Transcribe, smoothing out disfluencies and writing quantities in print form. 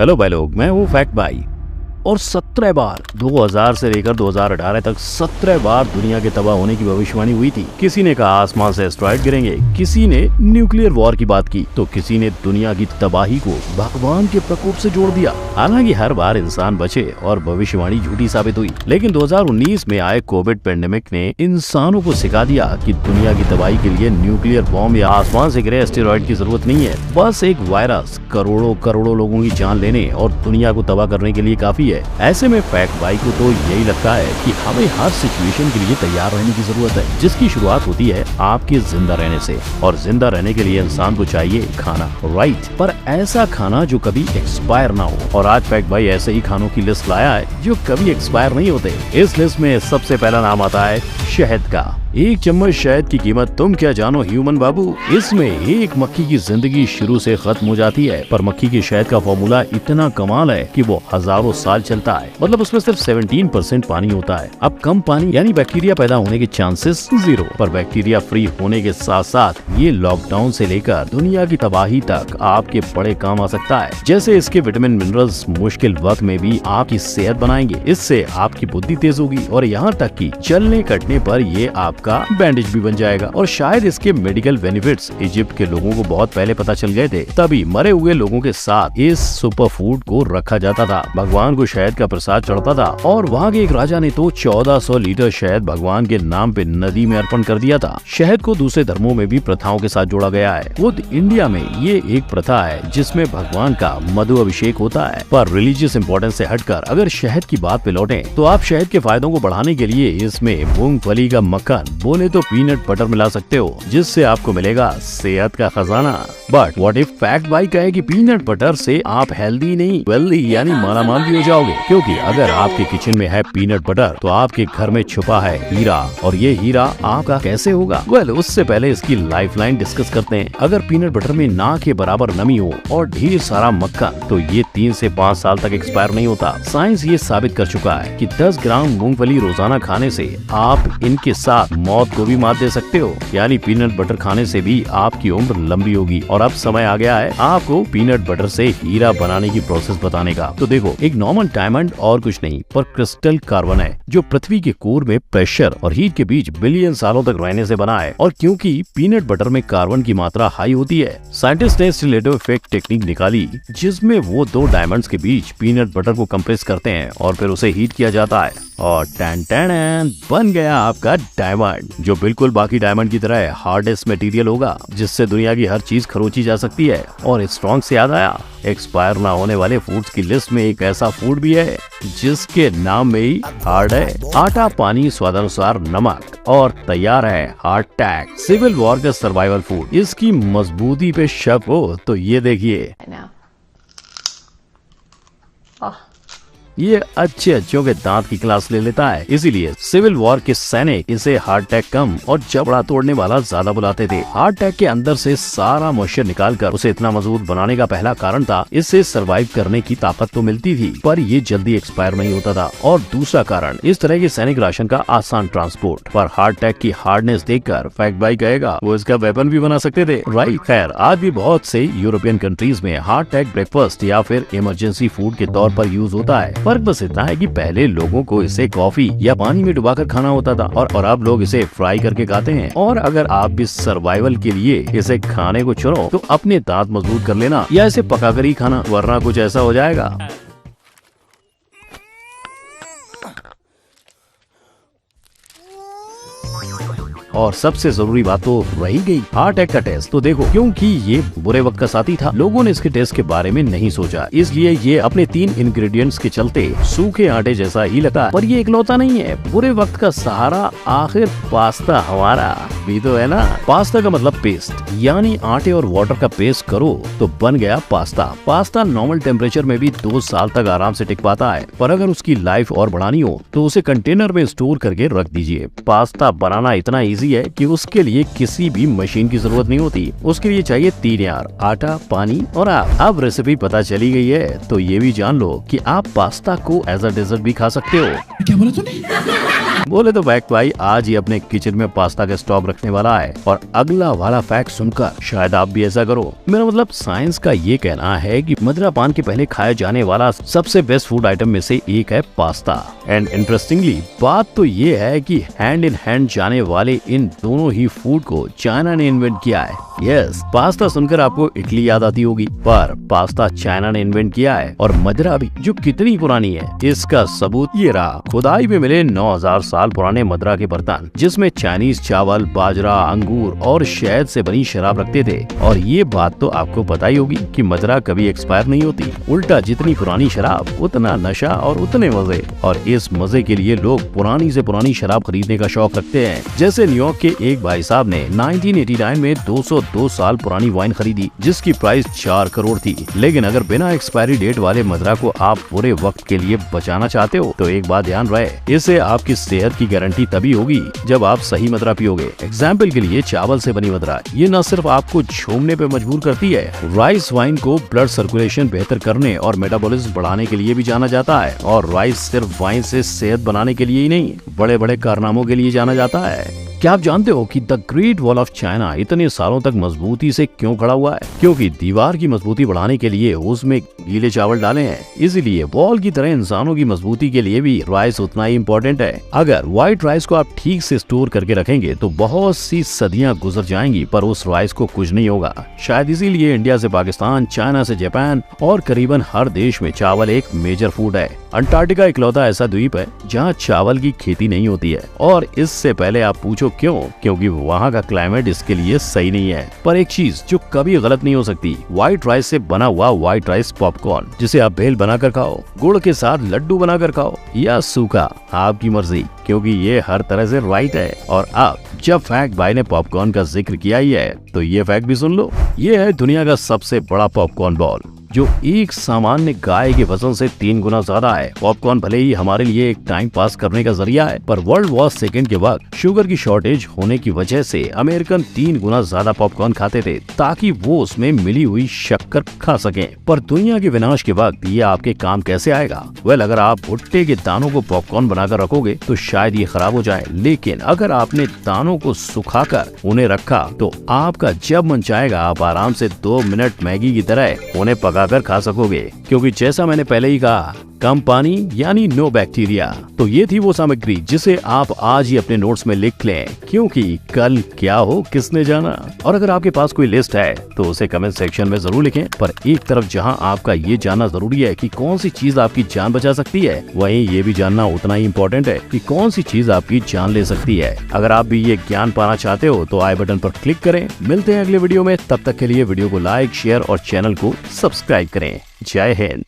Hello भाई लोग, मैं हूँ फैक्ट भाई। और 17 बार 2000 से लेकर 2018 तक 17 बार दुनिया के तबाह होने की भविष्यवाणी हुई थी। किसी ने कहा आसमान से एस्ट्रॉइड गिरेंगे, किसी ने न्यूक्लियर वॉर की बात की, तो किसी ने दुनिया की तबाही को भगवान के प्रकोप से जोड़ दिया। हालांकि हर बार इंसान बचे और भविष्यवाणी झूठी साबित हुई। लेकिन 2019 में आए कोविड पेंडेमिक ने इंसानों को सिखा दिया कि दुनिया की तबाही के लिए न्यूक्लियर बॉम्ब या आसमान से गिरे एस्टेरॉइड की जरूरत नहीं है। बस एक वायरस करोड़ों लोगों की जान लेने और दुनिया को तबाह करने के लिए काफी है। ऐसे में फैक्ट भाई को तो यही लगता है कि हमें हर सिचुएशन के लिए तैयार रहने की जरूरत है, जिसकी शुरुआत होती है आपके जिंदा रहने से। और जिंदा रहने के लिए इंसान को चाहिए खाना, राइट? पर ऐसा खाना जो कभी एक्सपायर ना हो। और आज फैक्ट भाई ऐसे ही खानों की लिस्ट लाया है जो कभी एक्सपायर नहीं होते। इस लिस्ट में सबसे पहला नाम आता है शहद का। एक चम्मच शहद की कीमत तुम क्या जानो ह्यूमन बाबू। इसमें एक मक्खी की जिंदगी शुरू से खत्म हो जाती है, पर मक्खी के शहद का फॉर्मूला इतना कमाल है कि वो हजारों साल चलता है। मतलब उसमें सिर्फ 17% पानी होता है। अब कम पानी यानी बैक्टीरिया पैदा होने के चांसेस 0, पर बैक्टीरिया फ्री होने के साथ साथ ये लॉकडाउन से लेकर दुनिया की तबाही तक आपके बड़े काम आ सकता है। जैसे इसके विटामिन मिनरल्स मुश्किल वक्त में भी आपकी सेहत बनाएंगे। इससे आपकी बुद्धि तेज होगी और यहाँ तक कि चलने कटने पर ये आपका बैंडेज भी बन जाएगा। और शायद इसके मेडिकल बेनिफिट्स इजिप्ट के लोगों को बहुत पहले पता चल गए थे, तभी मरे हुए लोगों के साथ इस सुपर फूड को रखा जाता था। भगवान को शहद का प्रसाद चढ़ता था और वहाँ के एक राजा ने तो 1400 लीटर शहद भगवान के नाम पे नदी में अर्पण कर दिया था। शहद को दूसरे धर्मों में भी प्रथाओं के साथ जोड़ा गया है। खुद इंडिया में ये एक प्रथा है जिसमें भगवान का मधु अभिषेक होता है। पर रिलीजियस इम्पोर्टेंस से हटकर अगर शहद की बात पे लौटें तो आप शहद के फायदों को बढ़ाने के लिए इसमें मूंगफली का मक्खन, बोले तो पीनट बटर मिला सकते हो, जिससे आपको मिलेगा सेहत का खजाना। बट व्हाट इफ फैक्ट भाई कहे कि पीनट बटर से आप हेल्दी नहीं वेल्दी यानी मालामाल भी हो जाओगे। क्योंकि अगर आपके किचन में है पीनट बटर तो आपके घर में छुपा है हीरा, और ये हीरा आपका कैसे होगा? उससे पहले इसकी लाइफलाइन डिस्कस करते हैं। अगर पीनट बटर में ना के बराबर नमी हो और ढेर सारा मक्खन, तो ये 3 से 5 साल तक एक्सपायर नहीं होता। साइंस ये साबित कर चुका है कि 10 ग्राम मूंगफली रोजाना खाने से आप इनके साथ मौत को भी मात दे सकते हो। यानी पीनट बटर खाने से भी आपकी उम्र लंबी होगी। और अब समय आ गया है आपको पीनट बटर से हीरा बनाने की प्रोसेस बताने का। तो देखो, एक नॉर्मल डायमंड और कुछ नहीं पर क्रिस्टल कार्बन है, जो पृथ्वी के कोर में प्रेशर और हीट के बीच बिलियन सालों तक रहने से बना है। और क्योंकि पीनट बटर में कार्बन की मात्रा हाई होती है, साइंटिस्ट ने स्टिलेटो इफेक्ट टेक्निक निकाली, जिसमें वो 2 डायमंड्स के बीच पीनट बटर को कंप्रेस करते हैं और फिर उसे हीट किया जाता है और टैन टैन बन गया आपका डायमंड, जो बिल्कुल बाकी डायमंड की तरह हार्डेस्ट मटेरियल होगा, जिससे दुनिया की हर चीज खरोची जा सकती है। और स्ट्रॉन्ग से याद आया, एक्सपायर ना होने वाले फूड्स की लिस्ट में एक ऐसा फूड भी है जिसके नाम में ही हार्ड है। आटा, पानी, स्वादानुसार नमक और तैयार है हार्ट अटैक। सिविल वॉर का सर्वाइवल फूड। इसकी मजबूती पे शक हो तो ये देखिए, ये अच्छे के दांत की क्लास ले लेता है। इसीलिए सिविल वॉर के सैनिक इसे हार्ट अटैक कम और जबड़ा तोड़ने वाला ज्यादा बुलाते थे। हार्ट अटैक के अंदर से सारा मॉइस्चर निकालकर उसे इतना मजबूत बनाने का पहला कारण था, इससे सरवाइव करने की ताकत तो मिलती थी, पर ये जल्दी एक्सपायर नहीं होता था। और दूसरा कारण, इस तरह के सैनिक राशन का आसान ट्रांसपोर्ट। पर हार्ट अटैक की हार्डनेस देखकर फैक्ट भाई कहेगा वो इसका वेपन भी बना सकते थे, राइट? खैर, आज भी बहुत से यूरोपियन कंट्रीज में हार्ट अटैक ब्रेकफास्ट या फिर इमरजेंसी फूड के तौर पर यूज होता है। फर्क बस इतना है कि पहले लोगों को इसे कॉफी या पानी में डुबाकर खाना होता था और अब लोग इसे फ्राई करके खाते हैं। और अगर आप भी सर्वाइवल के लिए इसे खाने को चुनो तो अपने दांत मजबूत कर लेना या इसे पकाकर ही खाना, वरना कुछ ऐसा हो जाएगा। और सबसे जरूरी बात तो रही गई हार्ट अटैक का टेस्ट। तो देखो, क्योंकि ये बुरे वक्त का साथी था, लोगों ने इसके टेस्ट के बारे में नहीं सोचा, इसलिए ये अपने 3 इंग्रेडिएंट्स के चलते सूखे आटे जैसा ही लगा। पर ये इकलौता नहीं है बुरे वक्त का सहारा। आखिर पास्ता हमारा भी तो है ना। पास्ता का मतलब पेस्ट, यानी आटे और वाटर का पेस्ट करो तो बन गया पास्ता। पास्ता नॉर्मल टेम्परेचर में भी 2 साल तक आराम से टिक पाता है, पर अगर उसकी लाइफ और बढ़ानी हो तो उसे कंटेनर में स्टोर करके रख दीजिए। पास्ता बनाना इतना ईजी इजी है कि उसके लिए किसी भी मशीन की जरूरत नहीं होती। उसके लिए चाहिए 3 यार, आटा, पानी और आग। अब रेसिपी पता चली गई है तो ये भी जान लो कि आप पास्ता को एज अ डेजर्ट भी खा सकते हो। क्या बोला तूने? बोले तो फैक्ट भाई आज ही अपने किचन में पास्ता का स्टॉक रखने वाला है, और अगला वाला फैक्ट सुनकर शायद आप भी ऐसा करो। मेरा मतलब साइंस का ये कहना है कि मदिरा पान के पहले खाया जाने वाला सबसे बेस्ट फूड आइटम में से एक है पास्ता। एंड इंटरेस्टिंगली बात तो ये है कि हैंड इन हैंड जाने वाले इन दोनों ही फूड को चाइना ने इन्वेंट किया है। यस, पास्ता सुनकर आपको इटली याद आती होगी, पर पास्ता चाइना ने इन्वेंट किया है, और मदिरा भी, जो कितनी पुरानी है इसका सबूत ये रहा। खुदाई में मिले 9000 साल पुराने मदिरा के बर्तन, जिसमें चाइनीज चावल, बाजरा, अंगूर और शहद से बनी शराब रखते थे। और ये बात तो आपको पता ही होगी कि मदिरा कभी एक्सपायर नहीं होती, उल्टा जितनी पुरानी शराब उतना नशा और उतने मजे। और इस मजे के लिए लोग पुरानी से पुरानी शराब खरीदने का शौक रखते हैं। जैसे न्यूयॉर्क के एक भाई साहब ने 1989 में 202 साल पुरानी वाइन खरीदी, जिसकी प्राइस 4 करोड़ थी। लेकिन अगर बिना एक्सपायरी डेट वाले मदिरा को आप पूरे वक्त के लिए बचाना चाहते हो तो एक बात ध्यान रहे, इससे आपकी सेहत की गारंटी तभी होगी जब आप सही मदिरा पियोगे। एग्जाम्पल के लिए चावल से बनी मदिरा, ये न सिर्फ आपको झूमने पे मजबूर करती है, राइस वाइन को ब्लड सर्कुलेशन बेहतर करने और मेटाबॉलिज्म बढ़ाने के लिए भी जाना जाता है। और राइस सिर्फ वाइन से सेहत बनाने के लिए ही नहीं, बड़े बड़े कारनामों के लिए जाना जाता है। क्या आप जानते हो कि the great wall of China इतने सालों तक मजबूती से क्यों खड़ा हुआ है? क्योंकि दीवार की मजबूती बढ़ाने के लिए उसमें गीले चावल डाले हैं। इसीलिए वॉल की तरह इंसानों की मजबूती के लिए भी राइस उतना ही इम्पोर्टेंट है। अगर व्हाइट राइस को आप ठीक से स्टोर करके रखेंगे तो बहुत सी सदियां गुजर जाएंगी, पर उस राइस को कुछ नहीं होगा। शायद इसीलिए इंडिया से पाकिस्तान, चाइना से जापान और करीबन हर देश में चावल एक मेजर फूड है। अंटार्कटिका इकलौता ऐसा द्वीप है जहाँ चावल की खेती नहीं होती है, और इससे पहले आप पूछो क्यों? क्योंकि वहाँ का क्लाइमेट इसके लिए सही नहीं है। पर एक चीज जो कभी गलत नहीं हो सकती, व्हाइट राइस से बना हुआ व्हाइट राइस पॉपकॉर्न, जिसे आप भेल बनाकर खाओ, गुड़ के साथ लड्डू बनाकर खाओ या सूखा, आपकी मर्जी, क्योंकि ये हर तरह से राइट है। और अब जब फैक्ट भाई ने पॉपकॉर्न का जिक्र किया ही है तो ये फैक्ट भी सुन लो। ये है दुनिया का सबसे बड़ा पॉपकॉर्न बॉल, जो एक सामान्य गाय के वजन से 3 गुना ज्यादा है। पॉपकॉर्न भले ही हमारे लिए एक टाइम पास करने का जरिया है, पर वर्ल्ड वॉर सेकेंड के वक्त शुगर की शॉर्टेज होने की वजह से अमेरिकन 3 गुना ज्यादा पॉपकॉर्न खाते थे, ताकि वो उसमें मिली हुई शक्कर खा सकें। पर दुनिया के विनाश के वक्त ये आपके काम कैसे आएगा? वेल, अगर आप भुट्टे के दानों को पॉपकॉर्न बनाकर रखोगे तो शायद ये खराब हो जाए, लेकिन अगर आपने दानों को सुखाकर उन्हें रखा तो आपका जब मन चाहेगा आप आराम से 2 मिनट मैगी की तरह उन्हें पकाकर खा सकोगे। क्योंकि जैसा मैंने पहले ही कहा, कम पानी यानी नो बैक्टीरिया। तो ये थी वो सामग्री जिसे आप आज ही अपने नोट्स में लिख लें, क्योंकि कल क्या हो किसने जाना। और अगर आपके पास कोई लिस्ट है तो उसे कमेंट सेक्शन में जरूर लिखें। पर एक तरफ जहां आपका ये जानना जरूरी है कि कौन सी चीज आपकी जान बचा सकती है, वहीं ये भी जानना उतना ही इम्पोर्टेंट है कि कौन सी चीज आपकी जान ले सकती है। अगर आप भी ये ज्ञान पाना चाहते हो तो आई बटन पर क्लिक करें। मिलते हैं अगले वीडियो में, तब तक के लिए वीडियो को लाइक, शेयर और चैनल को सब्सक्राइब करें। जय हिंद।